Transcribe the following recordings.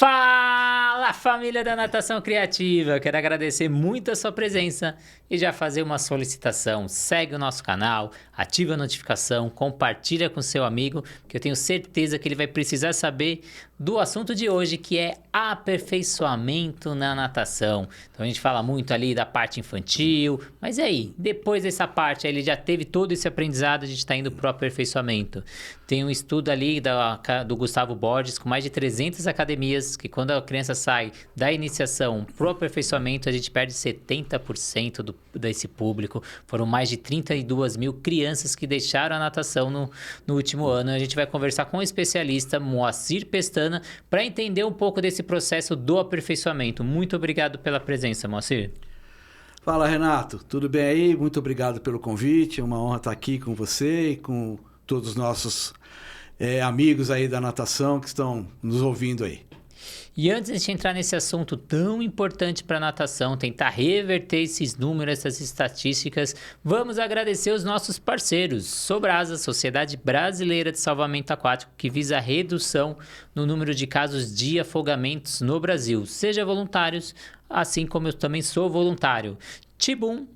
Fala, família da Natação Criativa! Quero agradecer muito a sua presença e já fazer uma solicitação. Segue o nosso canal, ativa a notificação, compartilha com seu amigo, que eu tenho certeza que ele vai precisar saber do assunto de hoje, que é aperfeiçoamento na natação. Então a gente fala muito ali da parte infantil, mas e aí? Depois dessa parte, ele já teve todo esse aprendizado, a gente está indo para o aperfeiçoamento. Tem um estudo ali do Gustavo Borges, com mais de 300 academias, que quando a criança sai da iniciação pro aperfeiçoamento, a gente perde 70% desse público. Foram mais de 32 mil crianças que deixaram a natação no último ano. A gente vai conversar com o especialista Moacir Pestana para entender um pouco desse processo do aperfeiçoamento. Muito obrigado pela presença, Moacir. Fala, Renato. Tudo bem aí? Muito obrigado pelo convite. É uma honra estar aqui com você e com todos os nossos amigos aí da natação que estão nos ouvindo aí. E antes de a gente entrar nesse assunto tão importante para a natação, tentar reverter esses números, essas estatísticas, vamos agradecer os nossos parceiros. Sobrasa, Sociedade Brasileira de Salvamento Aquático, que visa a redução no número de casos de afogamentos no Brasil. Seja voluntários, assim como eu também sou voluntário. Tibum,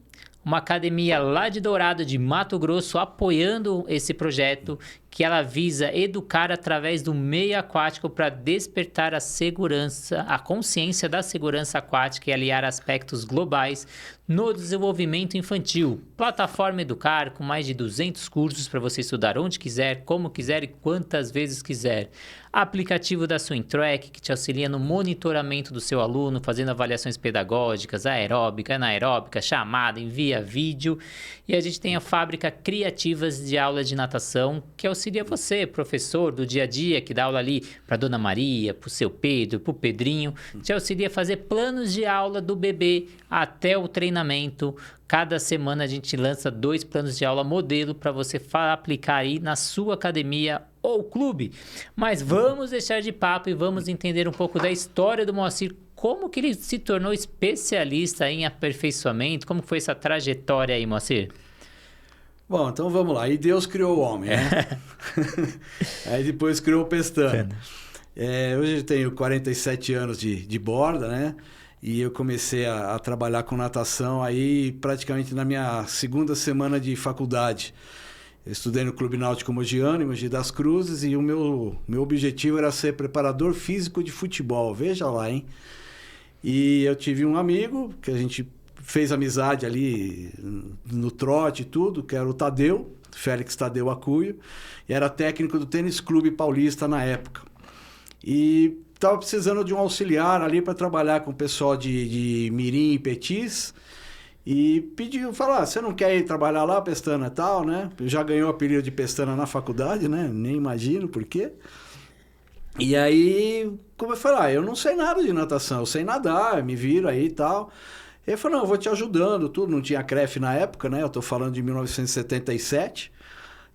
uma academia lá de Dourado, de Mato Grosso, apoiando esse projeto, que ela visa educar através do meio aquático para despertar a segurança, a consciência da segurança aquática e aliar aspectos globais no desenvolvimento infantil. Plataforma Educar, com mais de 200 cursos para você estudar onde quiser, como quiser e quantas vezes quiser. Aplicativo da Swimtrack, que te auxilia no monitoramento do seu aluno, fazendo avaliações pedagógicas, aeróbica, anaeróbica, chamada, envia vídeo. E a gente tem a Fábrica Criativas de Aula de Natação, que auxilia você, professor do dia a dia, que dá aula ali para Dona Maria, para o seu Pedro, para o Pedrinho, te auxilia a fazer planos de aula do bebê até o treinamento. Cada semana a gente lança 2 planos de aula modelo para você aplicar aí na sua academia ou clube. Mas vamos deixar de papo e vamos entender um pouco da história do Moacir. Como que ele se tornou especialista em aperfeiçoamento? Como foi essa trajetória aí, Moacir? Bom, então vamos lá. E Deus criou o homem, né? Aí depois criou o Pestana. Hoje eu tenho 47 anos de borda, né? E eu comecei a trabalhar com natação aí praticamente na minha segunda semana de faculdade. Eu estudei no Clube Náutico Mogiano, em Mogi das Cruzes, e o meu objetivo era ser preparador físico de futebol. Veja lá, hein? E eu tive um amigo que a gente fez amizade ali no trote e tudo, que era o Tadeu, Félix Tadeu Acuio, e era técnico do Tênis Clube Paulista na época. E estava precisando de um auxiliar ali para trabalhar com o pessoal de mirim e petis, e pediu, falou, você não quer ir trabalhar lá, Pestana e tal, né? Já ganhou o apelido de Pestana na faculdade, né? Nem imagino por quê. E aí, como eu falei, eu não sei nada de natação, eu sei nadar, me viro aí e tal. Ele falou, não, eu vou te ajudando, tudo. Não tinha CREF na época, né? Eu tô falando de 1977.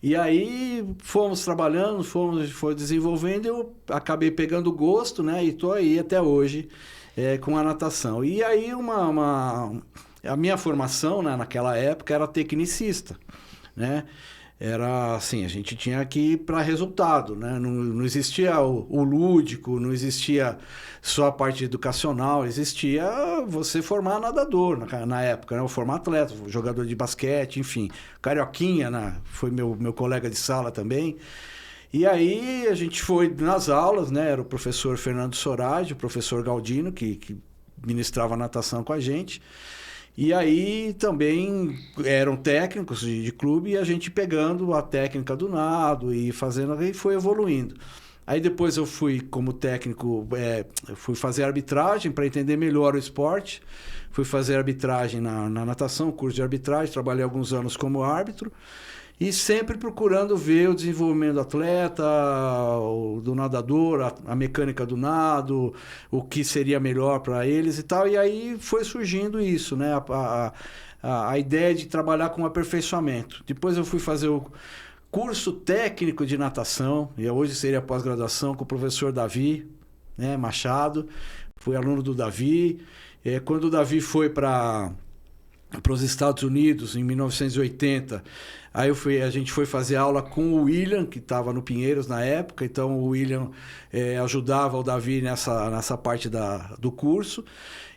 E aí, fomos trabalhando, foi desenvolvendo, eu acabei pegando gosto, né? E tô aí até hoje com a natação. E aí, a minha formação, né, naquela época era tecnicista, né? Era assim, a gente tinha que ir para resultado, né? Não existia o lúdico, não existia só a parte educacional, existia você formar nadador na época, né? Formar atleta, jogador de basquete, enfim. Carioquinha, né? Foi meu colega de sala também. E aí a gente foi nas aulas, né? Era o professor Fernando Sorage, o professor Galdino, que ministrava natação com a gente. E aí também eram técnicos de clube e a gente pegando a técnica do nado e fazendo, e foi evoluindo. Aí depois eu fui como técnico, fui fazer arbitragem para entender melhor o esporte. Fui fazer arbitragem na natação, curso de arbitragem, trabalhei alguns anos como árbitro. E sempre procurando ver o desenvolvimento do atleta, do nadador, a mecânica do nado, o que seria melhor para eles e tal. E aí foi surgindo isso, né? A ideia de trabalhar com aperfeiçoamento. Depois eu fui fazer o curso técnico de natação, e hoje seria pós-graduação, com o professor Davi, né, Machado. Fui aluno do Davi. Quando o Davi foi para para os Estados Unidos em 1980. Aí a gente foi fazer aula com o William, que estava no Pinheiros na época, então o William ajudava o Davi nessa parte do curso.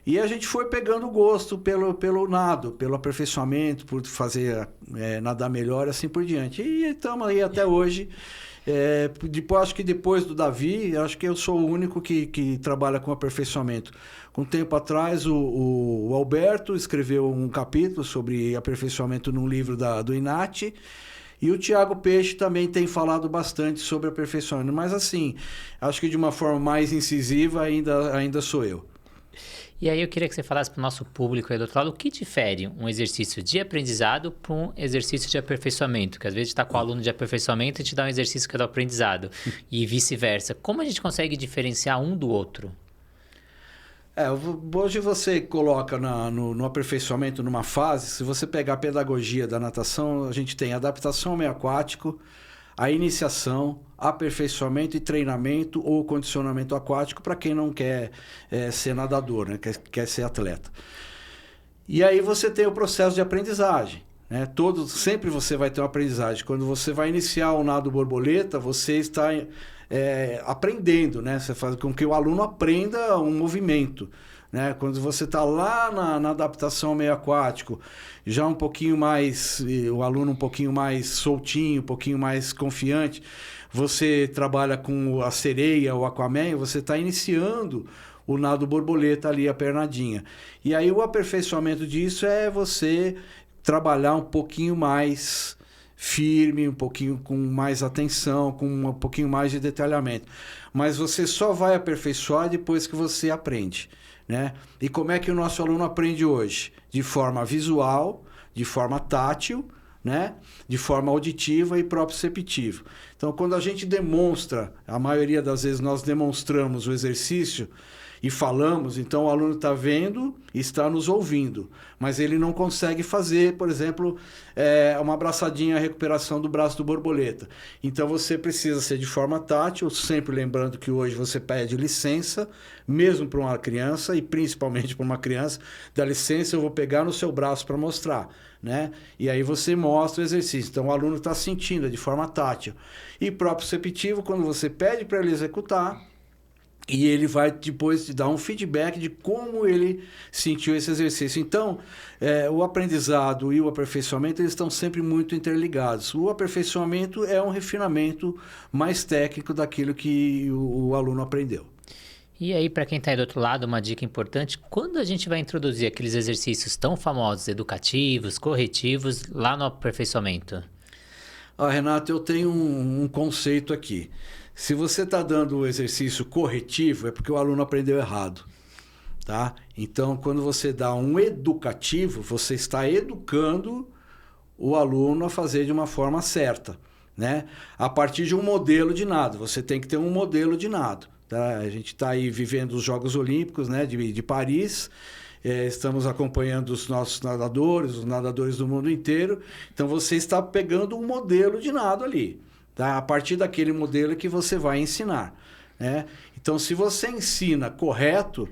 E a gente foi pegando gosto pelo nado, pelo aperfeiçoamento, por fazer nadar melhor e assim por diante. E estamos aí até hoje. Acho que depois do Davi, acho que eu sou o único que trabalha com aperfeiçoamento. Um tempo atrás, o Alberto escreveu um capítulo sobre aperfeiçoamento num livro do Inati, e o Tiago Peixe também tem falado bastante sobre aperfeiçoamento. Mas assim, acho que de uma forma mais incisiva ainda sou eu. E aí eu queria que você falasse para o nosso público aí do outro lado, o que difere um exercício de aprendizado para um exercício de aperfeiçoamento? Que às vezes está com o aluno de aperfeiçoamento e te dá um exercício que é do aprendizado, e vice-versa. Como a gente consegue diferenciar um do outro? Hoje você coloca no aperfeiçoamento numa fase, se você pegar a pedagogia da natação, a gente tem adaptação ao meio aquático, a iniciação, aperfeiçoamento e treinamento ou condicionamento aquático para quem não quer ser nadador, né? quer ser atleta. E aí você tem o processo de aprendizagem. Né? Sempre você vai ter uma aprendizagem. Quando você vai iniciar o nado borboleta, você está aprendendo, né? Você faz com que o aluno aprenda um movimento. Né? Quando você está lá na adaptação ao meio aquático, já um pouquinho mais, o aluno um pouquinho mais soltinho, um pouquinho mais confiante, você trabalha com a sereia, o aquaman, você está iniciando o nado borboleta ali, a pernadinha. E aí o aperfeiçoamento disso é você trabalhar um pouquinho mais firme, um pouquinho com mais atenção, com um pouquinho mais de detalhamento. Mas você só vai aperfeiçoar depois que você aprende. Né? E como é que o nosso aluno aprende hoje? De forma visual, de forma tátil, né? De forma auditiva e proprioceptiva. Então, quando a gente demonstra, a maioria das vezes nós demonstramos o exercício e falamos, então o aluno está vendo e está nos ouvindo, mas ele não consegue fazer, por exemplo, uma abraçadinha, a recuperação do braço do borboleta. Então você precisa ser de forma tátil, sempre lembrando que hoje você pede licença, mesmo para uma criança, e principalmente para uma criança, dá licença, eu vou pegar no seu braço para mostrar. Né? E aí você mostra o exercício. Então o aluno está sentindo de forma tátil. E proprioceptivo, quando você pede para ele executar, e ele vai depois te dar um feedback de como ele sentiu esse exercício. Então, o aprendizado e o aperfeiçoamento eles estão sempre muito interligados. O aperfeiçoamento é um refinamento mais técnico daquilo que o aluno aprendeu. E aí, para quem está aí do outro lado, uma dica importante, quando a gente vai introduzir aqueles exercícios tão famosos, educativos, corretivos, lá no aperfeiçoamento? Renato, eu tenho um conceito aqui. Se você está dando o exercício corretivo, é porque o aluno aprendeu errado. Tá? Então, quando você dá um educativo, você está educando o aluno a fazer de uma forma certa. Né? A partir de um modelo de nado. Você tem que ter um modelo de nado. Tá? A gente está aí vivendo os Jogos Olímpicos, né, de Paris. Estamos acompanhando os nossos nadadores, os nadadores do mundo inteiro. Então, você está pegando um modelo de nado ali. Tá? A partir daquele modelo que você vai ensinar. Né? Então, se você ensina correto,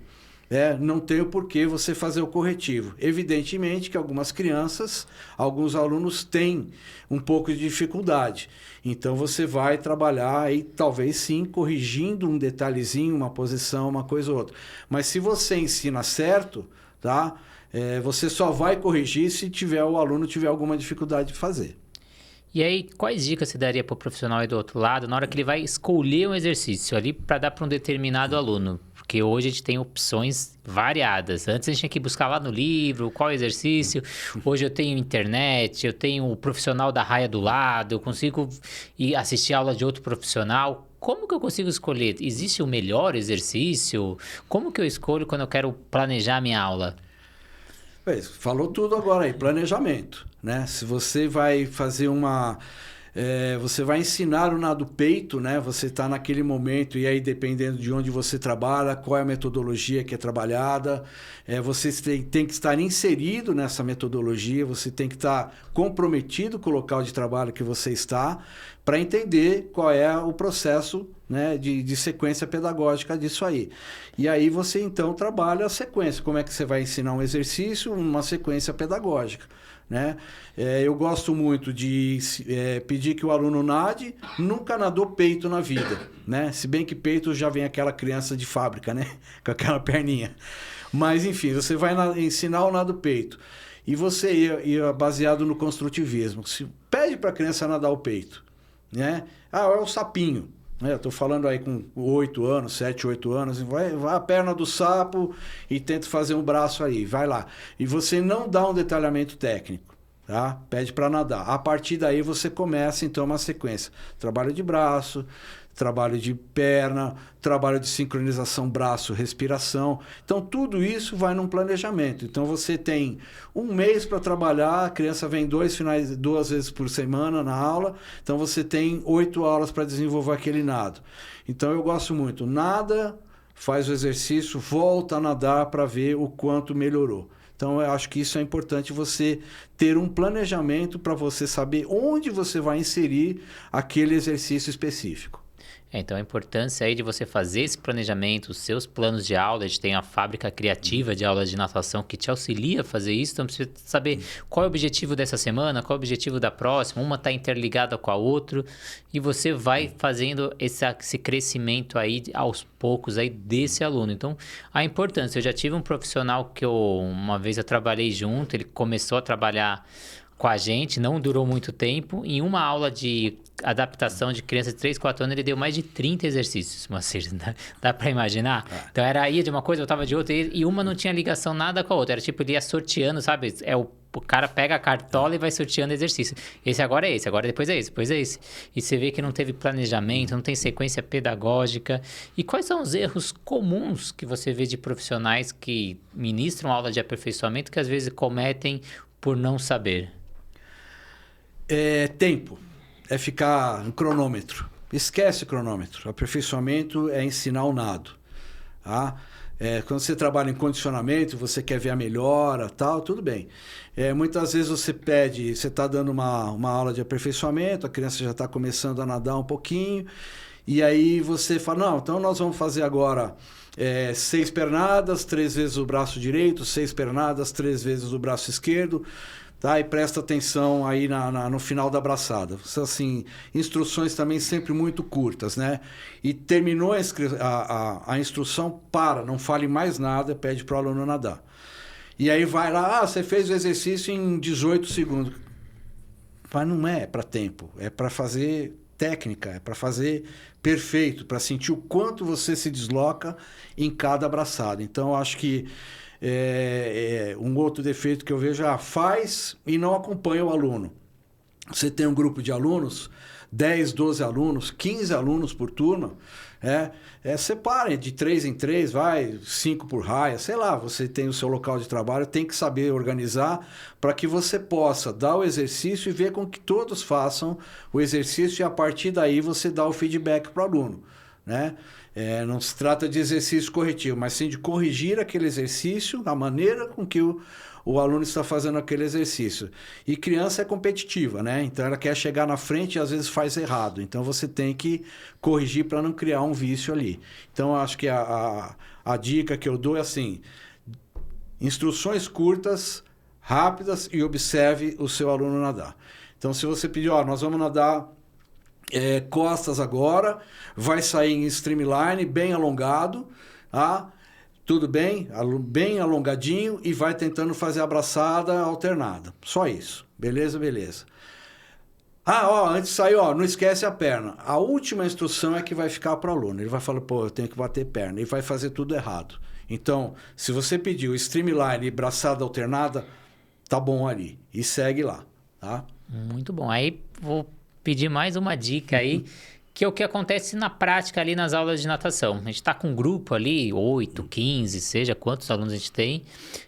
não tem o porquê você fazer o corretivo. Evidentemente que algumas crianças, alguns alunos têm um pouco de dificuldade. Então, você vai trabalhar aí, talvez sim, corrigindo um detalhezinho, uma posição, uma coisa ou outra. Mas se você ensina certo, tá? Você só vai corrigir se o aluno tiver alguma dificuldade de fazer. E aí, quais dicas você daria para o profissional aí do outro lado na hora que ele vai escolher um exercício ali para dar para um determinado aluno? Porque hoje a gente tem opções variadas. Antes a gente tinha que buscar lá no livro qual exercício. Hoje eu tenho internet, eu tenho o profissional da raia do lado, eu consigo ir assistir aula de outro profissional. Como que eu consigo escolher? Existe o melhor exercício? Como que eu escolho quando eu quero planejar a minha aula? Falou tudo agora aí, planejamento. Né? Se você vai fazer você vai ensinar o nado peito, né? Você está naquele momento e aí dependendo de onde você trabalha, qual é a metodologia que é trabalhada, você tem que estar inserido nessa metodologia, você tem que estar comprometido com o local de trabalho que você está, para entender qual é o processo, né, de sequência pedagógica disso aí. E aí você então trabalha a sequência, como é que você vai ensinar um exercício, uma sequência pedagógica. Né? Eu gosto muito de pedir que o aluno nade, nunca nadou peito na vida, né? Se bem que peito já vem aquela criança de fábrica, né? Com aquela perninha. Mas enfim, você vai ensinar o nado peito. E você ia baseado no construtivismo. Se pede para a criança nadar o peito, né? É o sapinho. Eu estou falando aí com 8 anos, 7, 8 anos, vai a perna do sapo e tenta fazer um braço aí, vai lá. E você não dá um detalhamento técnico, tá? Pede para nadar. A partir daí você começa então uma sequência. Trabalho de braço, trabalho de perna, trabalho de sincronização braço-respiração. Então tudo isso vai num planejamento. Então você tem um mês para trabalhar, a criança vem 2 vezes por semana na aula, então você tem 8 aulas para desenvolver aquele nado. Então eu gosto muito, nada, faz o exercício, volta a nadar para ver o quanto melhorou. Então eu acho que isso é importante, você ter um planejamento para você saber onde você vai inserir aquele exercício específico. Então a importância aí de você fazer esse planejamento, os seus planos de aula, a gente tem a fábrica criativa de aulas de natação que te auxilia a fazer isso, então precisa saber qual é o objetivo dessa semana, qual é o objetivo da próxima, uma está interligada com a outra, e você vai fazendo esse crescimento aí aos poucos aí desse aluno. Então a importância, eu já tive um profissional que uma vez eu trabalhei junto, ele começou a trabalhar com a gente, não durou muito tempo. Em uma aula de adaptação de criança de 3, 4 anos, ele deu mais de 30 exercícios, Moacir. Dá para imaginar? Então, ia de uma coisa, voltava de outra, e uma não tinha ligação nada com a outra. Era tipo, ele ia sorteando, sabe? O cara pega a cartola e vai sorteando exercício. Esse agora é esse, agora depois é esse, depois é esse. E você vê que não teve planejamento, não tem sequência pedagógica. E quais são os erros comuns que você vê de profissionais que ministram aula de aperfeiçoamento que às vezes cometem por não saber? Tempo. É ficar no cronômetro. Esquece o cronômetro. Aperfeiçoamento é ensinar o nado. Tá? Quando você trabalha em condicionamento, você quer ver a melhora, tal, tudo bem. Muitas vezes você está dando uma aula de aperfeiçoamento, a criança já está começando a nadar um pouquinho, e aí você fala, não, então nós vamos fazer agora 6 pernadas, 3 vezes o braço direito, 6 pernadas, 3 vezes o braço esquerdo. Tá? E presta atenção aí no final da abraçada. São, assim, instruções também sempre muito curtas, né? E terminou a instrução, não fale mais nada, pede para o aluno nadar. E aí vai lá, você fez o exercício em 18 segundos. Mas não é para tempo, é para fazer técnica, é para fazer perfeito, para sentir o quanto você se desloca em cada abraçada. Então, eu acho que um outro defeito que eu vejo faz e não acompanha o aluno. Você tem um grupo de alunos, 10, 12 alunos, 15 alunos por turma, separem de 3 em 3, 5 por raia, sei lá, você tem o seu local de trabalho, tem que saber organizar para que você possa dar o exercício e ver com que todos façam o exercício e a partir daí você dá o feedback para o aluno, né? Não se trata de exercício corretivo, mas sim de corrigir aquele exercício, a maneira com que o aluno está fazendo aquele exercício. E criança é competitiva, né? Então ela quer chegar na frente e às vezes faz errado. Então você tem que corrigir para não criar um vício ali. Então acho que a dica que eu dou é assim, instruções curtas, rápidas e observe o seu aluno nadar. Então se você pedir, nós vamos nadar costas agora, vai sair em streamline, bem alongado, tá? Tudo bem? Bem alongadinho e vai tentando fazer a abraçada alternada. Só isso. Beleza? Beleza. Antes de sair, não esquece a perna. A última instrução é que vai ficar para o aluno. Ele vai falar, eu tenho que bater perna. E vai fazer tudo errado. Então, se você pediu streamline e braçada alternada, tá bom ali. E segue lá, tá? Muito bom. Aí, vou pedir mais uma dica aí, que é o que acontece na prática ali nas aulas de natação. A gente está com um grupo ali, 8, 15, seja quantos alunos a gente tem,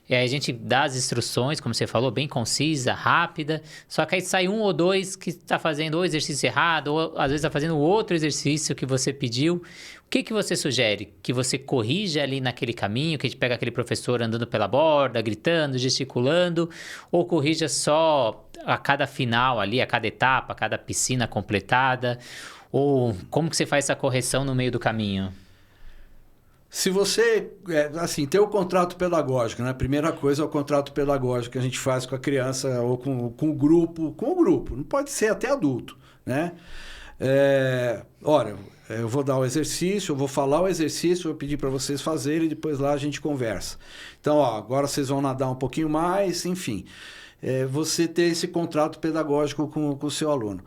e aí a gente dá as instruções, como você falou, bem concisa, rápida, só que aí sai um ou dois que está fazendo o exercício errado, ou às vezes está fazendo outro exercício que você pediu. O que você sugere? Que você corrija ali naquele caminho, que a gente pega aquele professor andando pela borda, gritando, gesticulando, ou corrija só a cada final ali, a cada etapa, a cada piscina completada? Ou como que você faz essa correção no meio do caminho? Se você, assim, tem o contrato pedagógico, né? A primeira coisa é o contrato pedagógico que a gente faz com a criança ou com o grupo, não pode ser até adulto, né? Olha, eu vou dar o exercício, eu vou falar o exercício, vou pedir para vocês fazerem e depois lá a gente conversa. Então, ó, agora vocês vão nadar um pouquinho mais, enfim. Você ter esse contrato pedagógico com o seu aluno.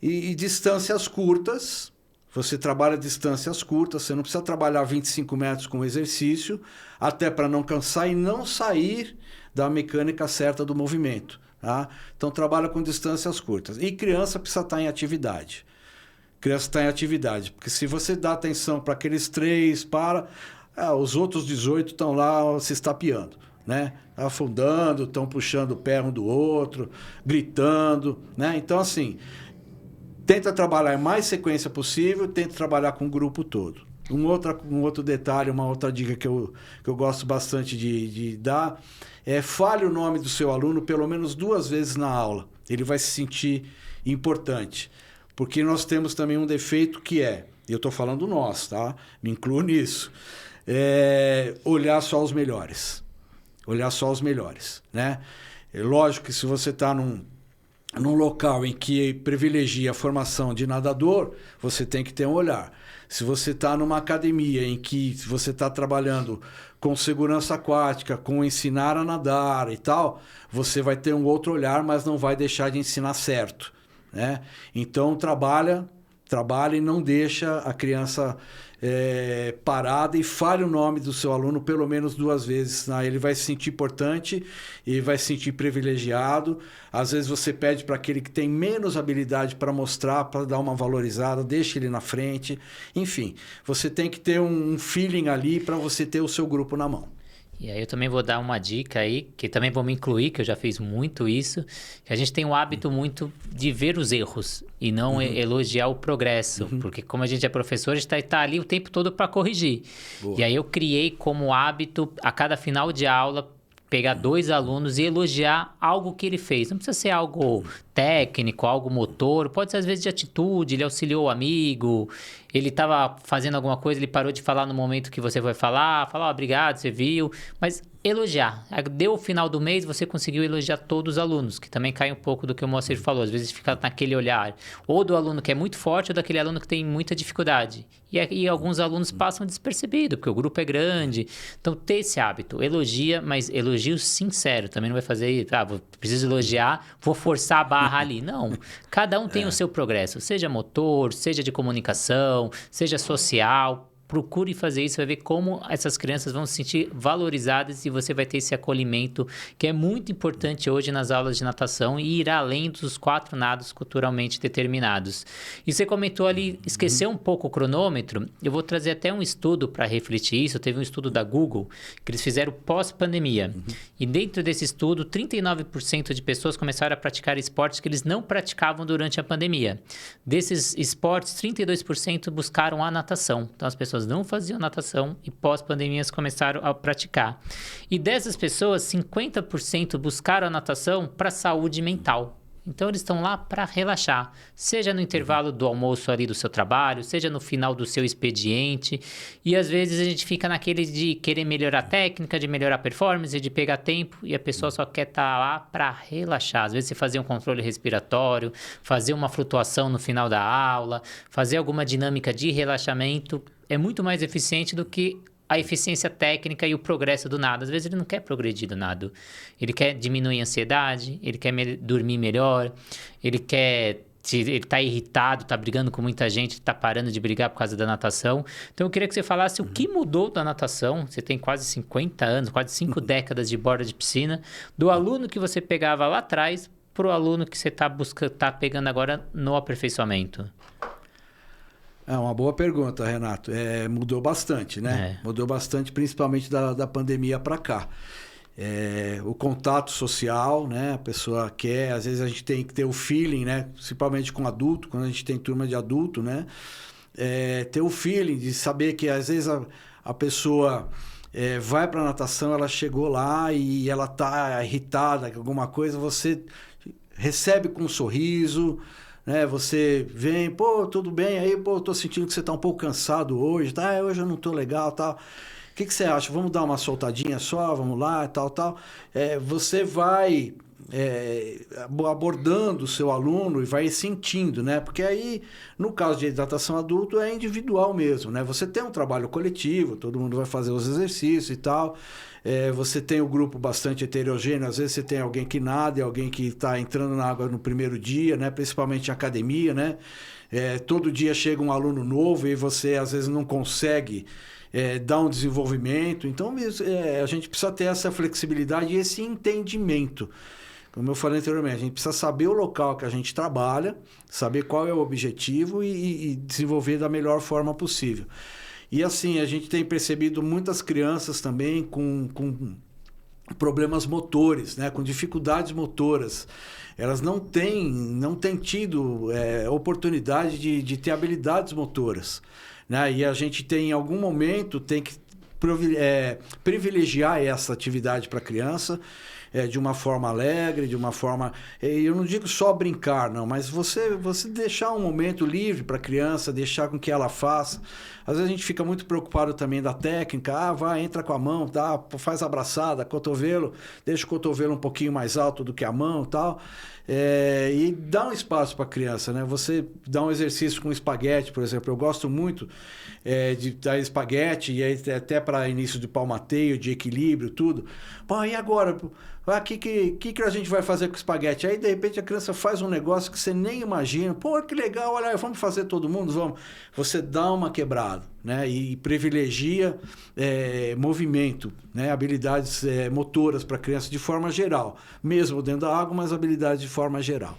E distâncias curtas, você trabalha distâncias curtas, você não precisa trabalhar 25 metros com o exercício, até para não cansar e não sair da mecânica certa do movimento. Tá? Então, trabalha com distâncias curtas. E criança precisa estar em atividade. Criança está em atividade, porque se você dá atenção para aqueles 3, os outros 18 estão lá se estapeando, né? Afundando, estão puxando o pé um do outro, gritando, né? Então, assim, tenta trabalhar em mais sequência possível, tenta trabalhar com o grupo todo. Um outro detalhe, uma outra dica que eu gosto bastante de dar fale o nome do seu aluno pelo menos 2 vezes na aula. Ele vai se sentir importante. Porque nós temos também um defeito que eu estou falando nós, tá? Me incluo nisso. Olhar só os melhores. Olhar só os melhores, né? Lógico que se você está num local em que privilegia a formação de nadador, você tem que ter um olhar. Se você está numa academia em que você está trabalhando com segurança aquática, com ensinar a nadar e tal, você vai ter um outro olhar, mas não vai deixar de ensinar certo. Né? Então, trabalha e não deixa a criança parada e fale o nome do seu aluno pelo menos 2 vezes. Né? Ele vai se sentir importante e vai se sentir privilegiado. Às vezes você pede para aquele que tem menos habilidade para mostrar, para dar uma valorizada, deixa ele na frente. Enfim, você tem que ter um feeling ali para você ter o seu grupo na mão. E aí eu também vou dar uma dica aí, que também vou me incluir, que eu já fiz muito isso, que a gente tem o hábito muito de ver os erros e não elogiar o progresso, porque como a gente é professor, a gente tá ali o tempo todo para corrigir. Boa. E aí eu criei como hábito, a cada final de aula, pegar 2 alunos e elogiar algo que ele fez. Não precisa ser algo técnico, algo motor, pode ser às vezes de atitude, ele auxiliou o amigo, ele estava fazendo alguma coisa, ele parou de falar no momento que você vai falar, obrigado, você viu, mas elogiar. Deu o final do mês, você conseguiu elogiar todos os alunos, que também cai um pouco do que o Moacir falou, às vezes fica naquele olhar, ou do aluno que é muito forte, ou daquele aluno que tem muita dificuldade. E alguns alunos passam despercebido, porque o grupo é grande. Então, ter esse hábito, elogia, mas elogio sincero, também não vai fazer, preciso elogiar, vou forçar a barra ali. Não, cada um tem o seu progresso, seja motor, seja de comunicação, seja social. Procure fazer isso, vai ver como essas crianças vão se sentir valorizadas e você vai ter esse acolhimento que é muito importante hoje nas aulas de natação e irá além dos 4 nados culturalmente determinados. E você comentou ali, esquecer um pouco o cronômetro, eu vou trazer até um estudo para refletir isso, teve um estudo da Google que eles fizeram pós-pandemia e dentro desse estudo, 39% de pessoas começaram a praticar esportes que eles não praticavam durante a pandemia. Desses esportes, 32% buscaram a natação, então as pessoas não faziam natação e pós-pandemias começaram a praticar. E dessas pessoas, 50% buscaram a natação para saúde mental. Então, eles estão lá para relaxar, seja no intervalo do almoço ali do seu trabalho, seja no final do seu expediente. E, às vezes, a gente fica naquele de querer melhorar a técnica, de melhorar a performance, de pegar tempo, e a pessoa só quer estar lá para relaxar. Às vezes, você fazer um controle respiratório, fazer uma flutuação no final da aula, fazer alguma dinâmica de relaxamento, é muito mais eficiente do que a eficiência técnica e o progresso do nado. Às vezes ele não quer progredir do nado. Ele quer diminuir a ansiedade, ele quer dormir melhor, ele está irritado, está brigando com muita gente, está parando de brigar por causa da natação. Então eu queria que você falasse o que mudou da natação. Você tem quase 50 anos, quase 5 décadas de borda de piscina, do aluno que você pegava lá atrás para o aluno que você tá pegando agora no aperfeiçoamento. É uma boa pergunta, Renato. Mudou bastante, né? Mudou bastante, principalmente da pandemia para cá. O contato social, né? A pessoa às vezes a gente tem que ter o feeling, né? Principalmente com adulto, quando a gente tem turma de adulto, né? ter o feeling de saber que às vezes a pessoa vai para a natação, ela chegou lá e ela está irritada com alguma coisa, você recebe com um sorriso, né? Você vem, pô, tudo bem, aí, pô, eu tô sentindo que você tá um pouco cansado hoje, tá? Hoje eu não tô legal, tal. O que você acha? Vamos dar uma soltadinha só, vamos lá, tal. Você vai abordando o seu aluno e vai sentindo, né? Porque aí, no caso de hidratação adulto, é individual mesmo, né? Você tem um trabalho coletivo, todo mundo vai fazer os exercícios e tal. Você tem o grupo bastante heterogêneo, às vezes você tem alguém que nada e alguém que está entrando na água no primeiro dia, né? Principalmente em academia, né? Todo dia chega um aluno novo e você às vezes não consegue dar um desenvolvimento. Então a gente precisa ter essa flexibilidade e esse entendimento. Como eu falei anteriormente, a gente precisa saber o local que a gente trabalha, saber qual é o objetivo e desenvolver da melhor forma possível. E assim, a gente tem percebido muitas crianças também com problemas motores, né? Com dificuldades motoras. Elas não têm tido oportunidade de ter habilidades motoras, né? E a gente tem, em algum momento, tem que privilegiar essa atividade para a criança, de uma forma alegre, de uma forma... eu não digo só brincar, não, mas você deixar um momento livre para a criança, deixar com que ela faça. Às vezes a gente fica muito preocupado também da técnica. Vai, entra com a mão, faz abraçada, cotovelo, deixa o cotovelo um pouquinho mais alto do que a mão e tal. E dá um espaço para a criança, né? Você dá um exercício com espaguete, por exemplo. Eu gosto muito de dar espaguete, e aí até para início de palmateio, de equilíbrio, tudo. Pô, e agora? O que a gente vai fazer com o espaguete? Aí, de repente, a criança faz um negócio que você nem imagina. Pô, que legal, olha, vamos fazer todo mundo? Vamos. Você dá uma quebrada, né? E privilegia movimento, né? Habilidades motoras para a criança de forma geral. Mesmo dentro da água, mas habilidades de forma geral.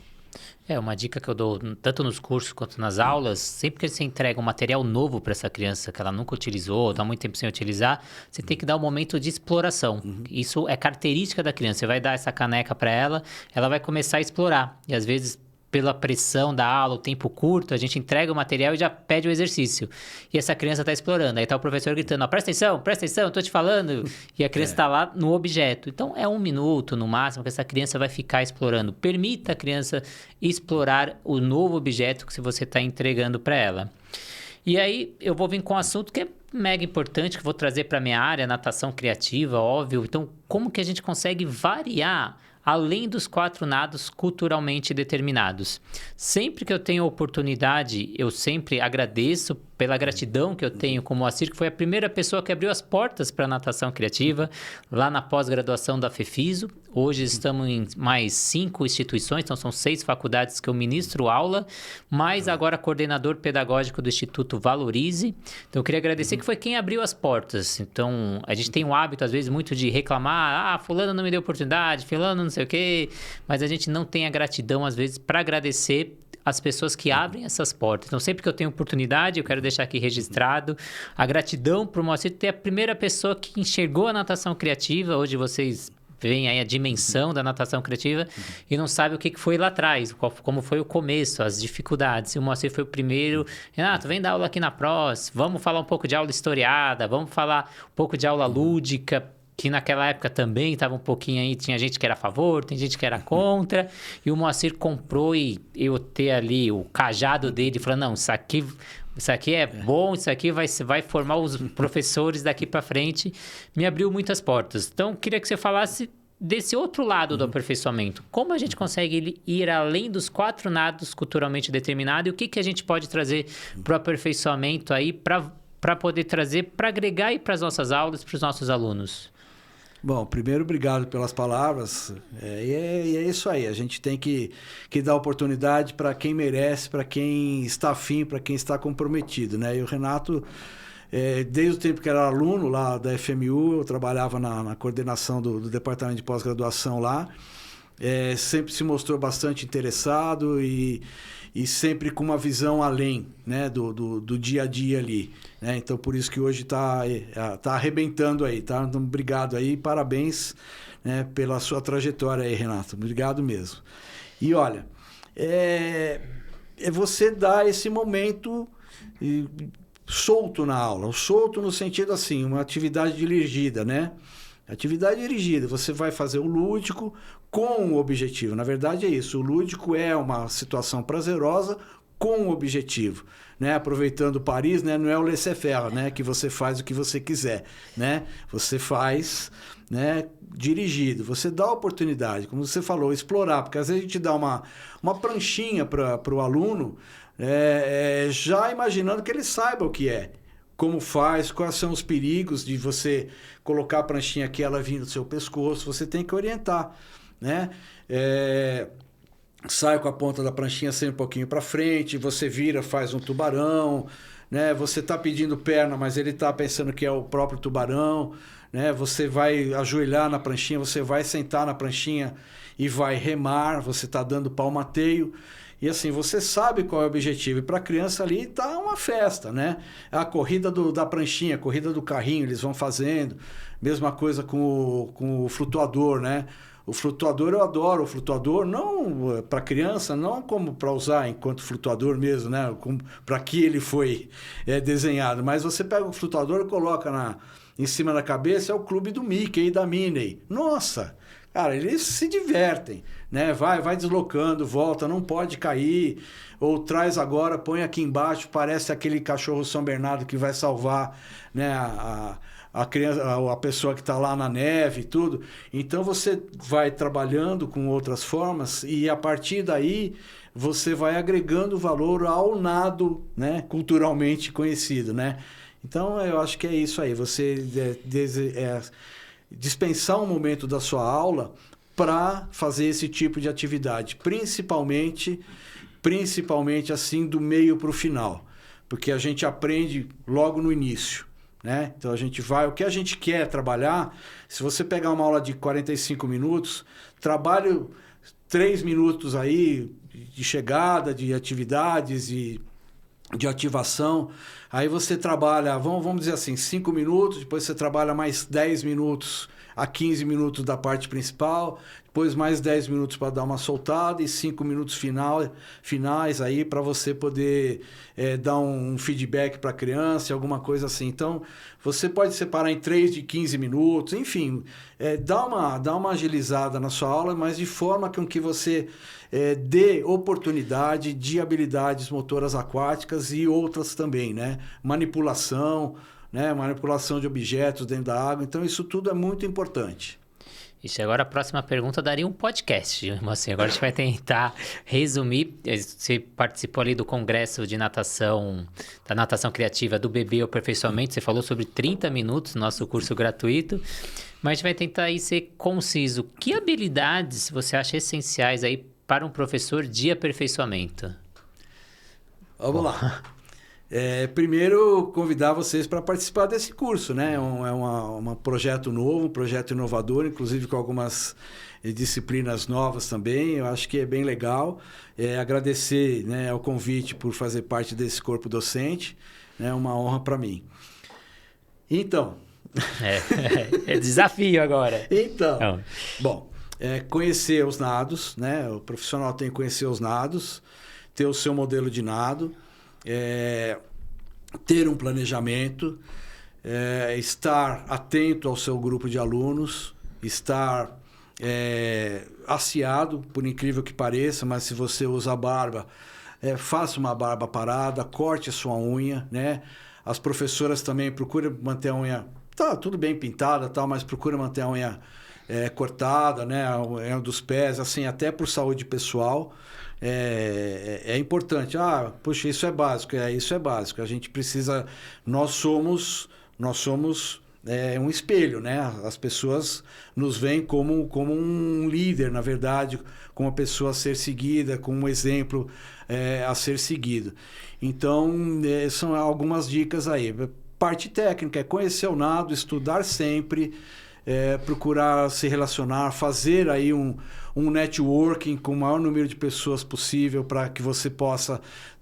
Uma dica que eu dou, tanto nos cursos quanto nas aulas, sempre que você entrega um material novo para essa criança que ela nunca utilizou, está muito tempo sem utilizar, você tem que dar um momento de exploração. Isso é característica da criança. Você vai dar essa caneca para ela, ela vai começar a explorar. E às vezes, pela pressão da aula, o tempo curto, a gente entrega o material e já pede o exercício. E essa criança está explorando. Aí está o professor gritando, presta atenção, estou te falando. E a criança está lá no objeto. Então, é 1 minuto, no máximo, que essa criança vai ficar explorando. Permita a criança explorar o novo objeto que você está entregando para ela. E aí, eu vou vir com um assunto que é mega importante, que eu vou trazer para a minha área, natação criativa, óbvio. Então, como que a gente consegue variar além dos 4 nados culturalmente determinados? Sempre que eu tenho oportunidade, eu sempre agradeço pela gratidão que eu tenho com o Moacir, que foi a primeira pessoa que abriu as portas para a natação criativa, lá na pós-graduação da FEFISO. Hoje estamos em mais 5 instituições, então são 6 faculdades que eu ministro aula, mais agora coordenador pedagógico do Instituto Valorize. Então eu queria agradecer que foi quem abriu as portas. Então a gente tem o hábito, às vezes, muito de reclamar, fulano não me deu oportunidade, fulano não sei o quê, mas a gente não tem a gratidão, às vezes, para agradecer as pessoas que abrem essas portas. Então, sempre que eu tenho oportunidade, eu quero deixar aqui registrado a gratidão por Moacir ter a primeira pessoa que enxergou a natação criativa. Hoje vocês veem aí a dimensão da natação criativa e não sabem o que foi lá atrás, como foi o começo, as dificuldades. E o Moacir foi o primeiro. Renato, vem dar aula aqui na PROS, vamos falar um pouco de aula historiada, vamos falar um pouco de aula lúdica, que naquela época também estava um pouquinho aí, tinha gente que era a favor, tem gente que era contra, e o Moacir comprou e eu ter ali o cajado dele, falando, não, isso aqui é bom, isso aqui vai formar os professores daqui para frente, me abriu muitas portas. Então, queria que você falasse desse outro lado do aperfeiçoamento. Como a gente consegue ir além dos 4 nados culturalmente determinados e o que a gente pode trazer para o aperfeiçoamento aí para poder trazer, para agregar aí para as nossas aulas, para os nossos alunos? Bom, primeiro, obrigado pelas palavras. E é isso aí, a gente tem que dar oportunidade para quem merece, para quem está afim, para quem está comprometido, né? E o Renato, desde o tempo que era aluno lá da FMU, eu trabalhava na coordenação do departamento de pós-graduação lá, sempre se mostrou bastante interessado e sempre com uma visão além, né, do dia a dia ali, né? Então, por isso que hoje tá arrebentando aí, tá? Então, obrigado aí, parabéns, né, pela sua trajetória aí, Renato. Obrigado mesmo. E olha, você dá esse momento solto na aula. Solto no sentido assim, uma atividade dirigida, né? Atividade dirigida, você vai fazer o lúdico com o objetivo. Na verdade é isso, o lúdico é uma situação prazerosa com o objetivo, né? Aproveitando Paris, né? Não é o laissez-faire, né? Que você faz o que você quiser, né? Você faz, né? Dirigido, você dá a oportunidade, como você falou, explorar, porque às vezes a gente dá uma pranchinha para o aluno, já imaginando que ele saiba o que é. Como faz, quais são os perigos de você colocar a pranchinha aqui, ela vindo do seu pescoço, você tem que orientar, né? Sai com a ponta da pranchinha sempre um pouquinho para frente, você vira, faz um tubarão, né? Você está pedindo perna, mas ele está pensando que é o próprio tubarão, né? Você vai ajoelhar na pranchinha, você vai sentar na pranchinha e vai remar, você está dando palmateio. E assim, você sabe qual é o objetivo. E para a criança ali está uma festa, né? A corrida da pranchinha, a corrida do carrinho, eles vão fazendo. Mesma coisa com o flutuador, né? O flutuador, eu adoro o flutuador, não para criança, não como para usar enquanto flutuador mesmo, né? Para que ele foi desenhado. Mas você pega o flutuador e coloca em cima da cabeça, é o clube do Mickey e da Minnie. Nossa! Cara, eles se divertem, né? Vai deslocando, volta, não pode cair. Ou traz agora, põe aqui embaixo, parece aquele cachorro São Bernardo que vai salvar, né, a criança, a pessoa que está lá na neve e tudo. Então você vai trabalhando com outras formas e a partir daí você vai agregando valor ao nado, né, culturalmente conhecido, né? Então eu acho que é isso aí. Você dispensar um momento da sua aula para fazer esse tipo de atividade, principalmente assim do meio para o final, porque a gente aprende logo no início, né? Então a gente vai, o que a gente quer trabalhar, se você pegar uma aula de 45 minutos, trabalhe 3 minutos aí de chegada, de atividades e de ativação. Aí você trabalha, vamos dizer assim, 5 minutos, depois você trabalha mais 10 minutos a 15 minutos da parte principal, depois mais 10 minutos para dar uma soltada e 5 minutos finais aí para você poder dar um feedback para a criança, alguma coisa assim. Então, você pode separar em 3 de 15 minutos, enfim, dá uma agilizada na sua aula, mas de forma com que você dê oportunidade de habilidades motoras aquáticas e outras também, né? Manipulação, né? Manipulação de objetos dentro da água. Então, isso tudo é muito importante. Isso, agora a próxima pergunta daria um podcast. Assim, agora a gente vai tentar resumir. Você participou ali do congresso de natação, da natação criativa do Bebê Aperfeiçoamento. Você falou sobre 30 minutos, nosso curso gratuito. Mas a gente vai tentar aí ser conciso. Que habilidades você acha essenciais aí para um professor de aperfeiçoamento? Vamos lá. Primeiro, convidar vocês para participar desse curso, né? É um projeto novo, um projeto inovador, inclusive com algumas disciplinas novas também. Eu acho que é bem legal. Agradecer, né, ao convite por fazer parte desse corpo docente. É uma honra para mim. Então... É desafio agora. Então, bom, conhecer os nados, né? O profissional tem que conhecer os nados, ter o seu modelo de nado, ter um planejamento, estar atento ao seu grupo de alunos, estar aciado, por incrível que pareça, mas se você usa barba, faça uma barba parada, corte a sua unha, né? As professoras também procuram manter a unha, tá tudo bem pintada, tal, mas procura manter a unha cortada, né? A unha dos pés, assim, até por saúde pessoal. É importante. Puxa, isso é básico. Isso é básico. A gente precisa... Nós somos um espelho, né? As pessoas nos veem como um líder, na verdade, como uma pessoa a ser seguida, como um exemplo a ser seguido. Então, são algumas dicas aí. Parte técnica é conhecer o nado, estudar sempre, procurar se relacionar, fazer aí um networking com o maior número de pessoas possível para que você possa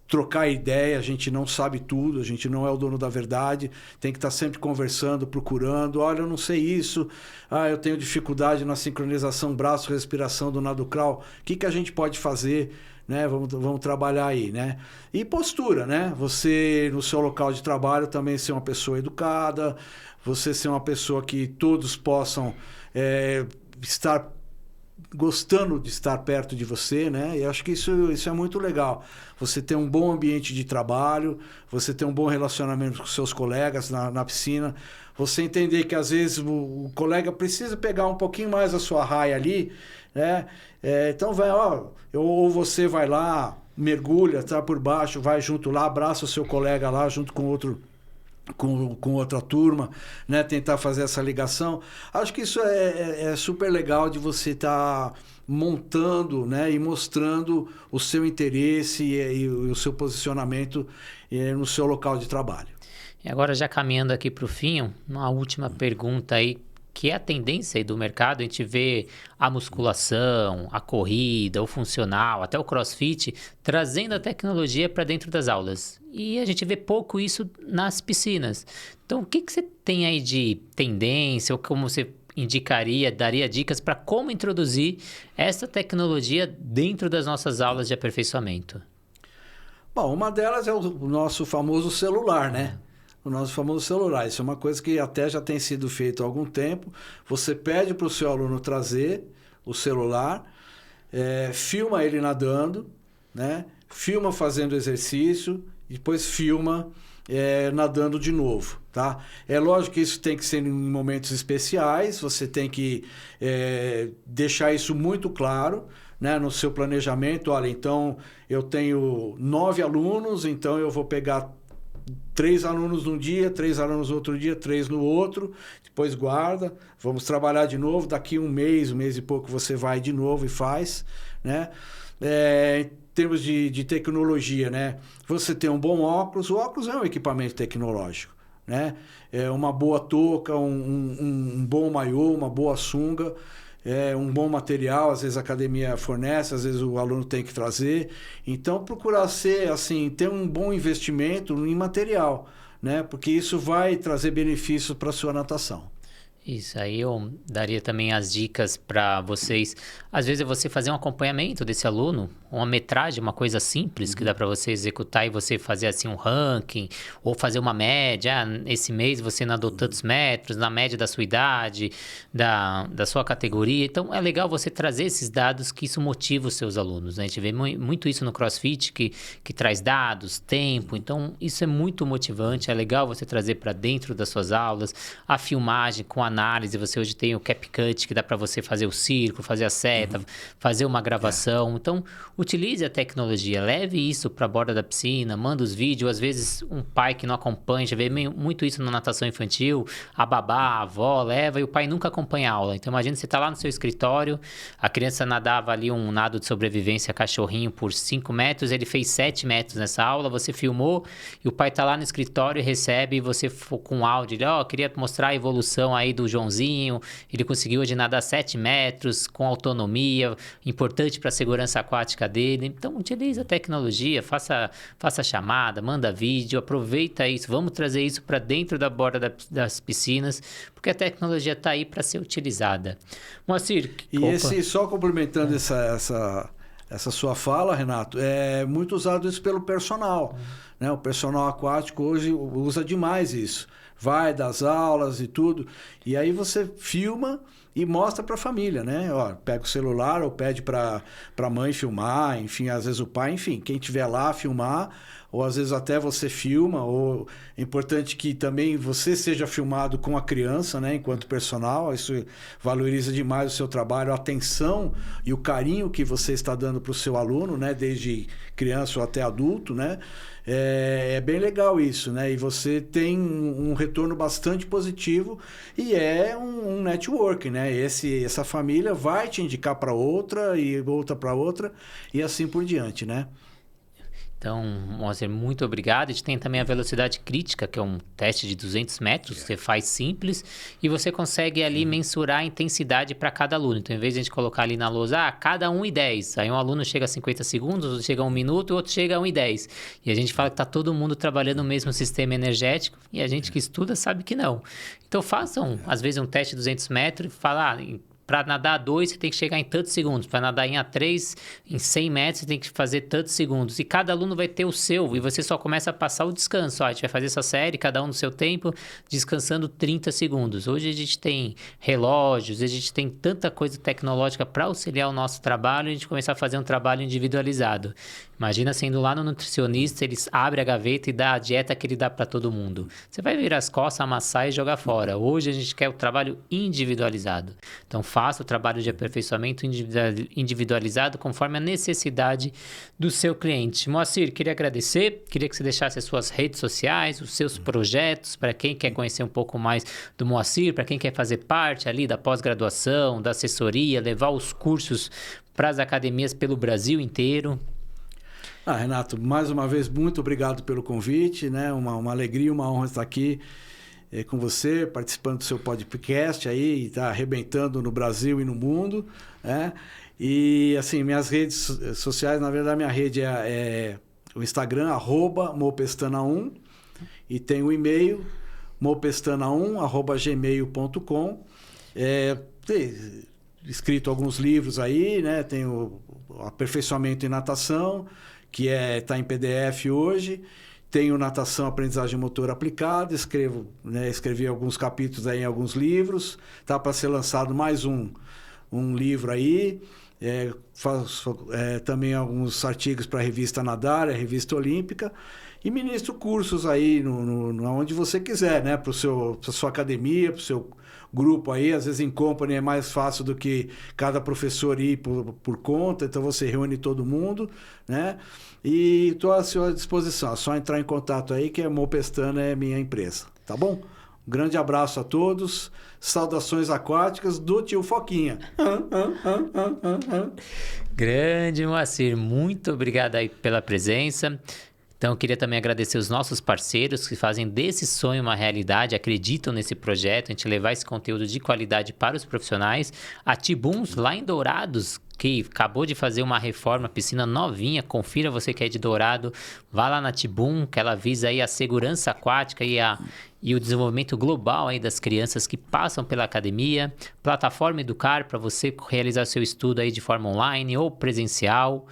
trocar ideia, a gente não sabe tudo, a gente não é o dono da verdade, tem que estar sempre conversando, procurando, olha, eu não sei isso, eu tenho dificuldade na sincronização braço-respiração do nado crawl, o que a gente pode fazer, né? Vamos trabalhar aí, né? E postura, né? Você, no seu local de trabalho, também ser uma pessoa educada, você ser uma pessoa que todos possam estar gostando de estar perto de você, né? E acho que isso é muito legal. Você ter um bom ambiente de trabalho, você ter um bom relacionamento com seus colegas na piscina, você entender que às vezes o colega precisa pegar um pouquinho mais a sua raia ali, né? Então ou você vai lá, mergulha, tá por baixo, vai junto lá, abraça o seu colega lá junto com outro com outra turma, né? Tentar fazer essa ligação. Acho que isso é super legal de você estar montando, né? E mostrando o seu interesse e o seu posicionamento no seu local de trabalho. E agora, já caminhando aqui para o fim, uma última pergunta aí, que é a tendência aí do mercado, a gente vê a musculação, a corrida, o funcional, até o crossfit, trazendo a tecnologia para dentro das aulas. E a gente vê pouco isso nas piscinas. Então, o que você tem aí de tendência, ou como você indicaria, daria dicas para como introduzir essa tecnologia dentro das nossas aulas de aperfeiçoamento? Bom, uma delas é o nosso famoso celular, né? O nosso famoso celular. Isso é uma coisa que até já tem sido feito há algum tempo. Você pede para o seu aluno trazer o celular, filma ele nadando, né? Filma fazendo exercício, e depois filma nadando de novo, tá? É lógico que isso tem que ser em momentos especiais, você tem que deixar isso muito claro, né, no seu planejamento. Olha, então eu tenho 9 alunos, então eu vou pegar 3 alunos num dia, 3 alunos no outro dia, 3 no outro, depois guarda, vamos trabalhar de novo, daqui um mês e pouco você vai de novo e faz, né? Em termos de tecnologia, né? Você tem um bom óculos, o óculos é um equipamento tecnológico, né? Uma boa touca, um bom maiô, uma boa sunga, um bom material, às vezes a academia fornece, às vezes o aluno tem que trazer. Então, procurar ser, assim, ter um bom investimento em material, né? Porque isso vai trazer benefícios para a sua natação. Isso aí eu daria também as dicas para vocês. Às vezes é você fazer um acompanhamento desse aluno, uma metragem, uma coisa simples que dá para você executar e você fazer assim um ranking ou fazer uma média. Esse mês você nadou tantos metros, na média da sua idade, da sua categoria. Então é legal você trazer esses dados, que isso motiva os seus alunos, né? A gente vê muito isso no CrossFit, que traz dados, tempo. Então isso é muito motivante. É legal você trazer para dentro das suas aulas a filmagem com análise. Você hoje tem o CapCut, que dá para você fazer o círculo, fazer a seta, fazer uma gravação. Então, utilize a tecnologia, leve isso para a borda da piscina, manda os vídeos. Às vezes, um pai que não acompanha, já vê muito isso na natação infantil, a babá, a avó leva e o pai nunca acompanha a aula. Então, imagina você está lá no seu escritório, a criança nadava ali um nado de sobrevivência cachorrinho por 5 metros, ele fez 7 metros nessa aula, você filmou e o pai está lá no escritório e recebe, e você com áudio, ele, queria mostrar a evolução aí do Joãozinho, ele conseguiu hoje nadar 7 metros com autonomia, importante para a segurança aquática dele. Então, utilize a tecnologia, faça chamada, manda vídeo, aproveita isso, vamos trazer isso para dentro da borda das piscinas, porque a tecnologia está aí para ser utilizada. Moacir... Só complementando essa sua fala, Renato, é muito usado isso pelo personal, né? O personal aquático hoje usa demais isso. Vai das aulas e tudo, e aí você filma e mostra para a família, né? Pega o celular ou pede para a mãe filmar, enfim, às vezes o pai, enfim, quem tiver lá filmar, ou às vezes até você filma, ou é importante que também você seja filmado com a criança, né? Enquanto personal, isso valoriza demais o seu trabalho, a atenção e o carinho que você está dando para o seu aluno, né? Desde criança ou até adulto, né? É bem legal isso, né? E você tem um retorno bastante positivo e é um network, né? Essa família vai te indicar para outra e outra para outra e assim por diante, né? Então, Moacir, muito obrigado. A gente tem também a velocidade crítica, que é um teste de 200 metros, você faz simples e você consegue ali mensurar a intensidade para cada aluno. Então, em vez de a gente colocar ali na lousa, cada 1:10. Aí um aluno chega a 50 segundos, outro chega a 1 minuto, o outro chega a 1:10. E a gente fala que está todo mundo trabalhando no mesmo sistema energético e a gente que estuda sabe que não. Então, façam, às vezes, um teste de 200 metros e fala... Para nadar A2, você tem que chegar em tantos segundos. Para nadar em A3, em 100 metros, você tem que fazer tantos segundos. E cada aluno vai ter o seu. E você só começa a passar o descanso. A gente vai fazer essa série, cada um no seu tempo, descansando 30 segundos. Hoje a gente tem relógios, a gente tem tanta coisa tecnológica para auxiliar o nosso trabalho e a gente começar a fazer um trabalho individualizado. Imagina sendo lá no nutricionista, eles abrem a gaveta e dá a dieta que ele dá para todo mundo. Você vai virar as costas, amassar e jogar fora. Hoje a gente quer o trabalho individualizado. Então, faça o trabalho de aperfeiçoamento individualizado conforme a necessidade do seu cliente. Moacir, queria agradecer, queria que você deixasse as suas redes sociais, os seus projetos, para quem quer conhecer um pouco mais do Moacir, para quem quer fazer parte ali da pós-graduação, da assessoria, levar os cursos para as academias pelo Brasil inteiro. Renato, mais uma vez, muito obrigado pelo convite, né? Uma alegria, uma honra estar aqui com você, participando do seu podcast aí, e tá arrebentando no Brasil e no mundo, né? E, assim, minhas redes sociais, na verdade, minha rede é o Instagram, @mopestana1, e tem o e-mail, mopestana1@gmail.com. Tem escrito alguns livros aí, né? Tem o Aperfeiçoamento em Natação, que está em PDF hoje. Tenho Natação, Aprendizagem Motor Aplicada, escrevi alguns capítulos aí em alguns livros. Está para ser lançado mais um livro aí. Faço também alguns artigos para a revista Nadar, a revista Olímpica. E ministro cursos aí onde você quiser, né? Para a sua academia, para o seu grupo aí. Às vezes em company é mais fácil do que cada professor ir por conta, então você reúne todo mundo, né? E estou à sua disposição, é só entrar em contato aí que a Mopestana é minha empresa, tá bom? Um grande abraço a todos, saudações aquáticas do tio Foquinha. Grande Moacir, muito obrigado aí pela presença. Então, eu queria também agradecer os nossos parceiros que fazem desse sonho uma realidade, acreditam nesse projeto, a gente levar esse conteúdo de qualidade para os profissionais. A Tibuns, lá em Dourados, que acabou de fazer uma reforma, piscina novinha, confira você que é de Dourado, vá lá na Tibum, que ela visa aí a segurança aquática e o desenvolvimento global aí das crianças que passam pela academia. Plataforma Educar, para você realizar seu estudo aí de forma online ou presencial.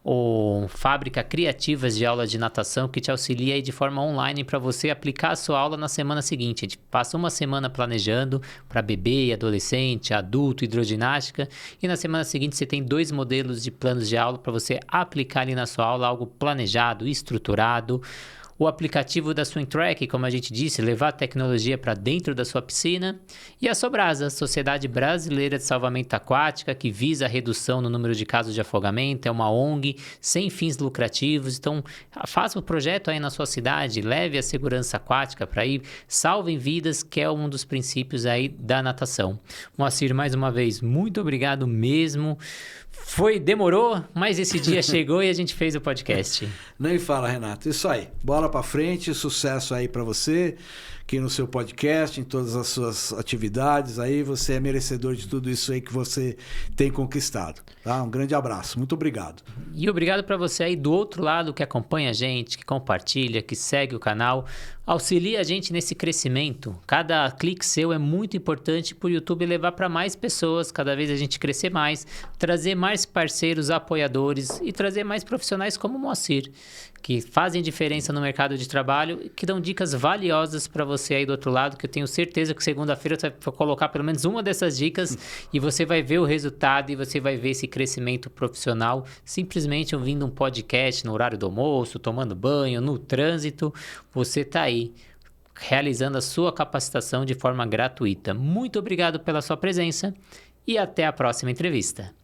Ou Fábrica Criativas de Aula de Natação, que te auxilia aí de forma online para você aplicar a sua aula na semana seguinte. A gente passa uma semana planejando para bebê, adolescente, adulto, hidroginástica, e na semana seguinte você tem 2 modelos de planos de aula para você aplicar ali na sua aula algo planejado, estruturado. O aplicativo da Swim Track, como a gente disse, levar a tecnologia para dentro da sua piscina. E a Sobrasa, Sociedade Brasileira de Salvamento Aquática, que visa a redução no número de casos de afogamento. É uma ONG sem fins lucrativos. Então, faça o projeto aí na sua cidade, leve a segurança aquática para ir, salvem vidas, que é um dos princípios aí da natação. Moacir, mais uma vez, muito obrigado mesmo. Demorou, mas esse dia chegou e a gente fez o podcast. Nem fala, Renato. Isso aí. Bola pra frente, sucesso aí pra você, aqui no seu podcast, em todas as suas atividades. Aí você é merecedor de tudo isso aí que você tem conquistado. Tá? Um grande abraço. Muito obrigado. E obrigado para você aí do outro lado que acompanha a gente, que compartilha, que segue o canal. Auxilia a gente nesse crescimento. Cada clique seu é muito importante para o YouTube levar para mais pessoas, cada vez a gente crescer mais, trazer mais parceiros, apoiadores e trazer mais profissionais como o Moacir, que fazem diferença no mercado de trabalho e que dão dicas valiosas para você aí do outro lado, que eu tenho certeza que segunda-feira você vai colocar pelo menos uma dessas dicas e você vai ver o resultado e você vai ver esse crescimento profissional simplesmente ouvindo um podcast no horário do almoço, tomando banho, no trânsito. Você está aí realizando a sua capacitação de forma gratuita. Muito obrigado pela sua presença e até a próxima entrevista.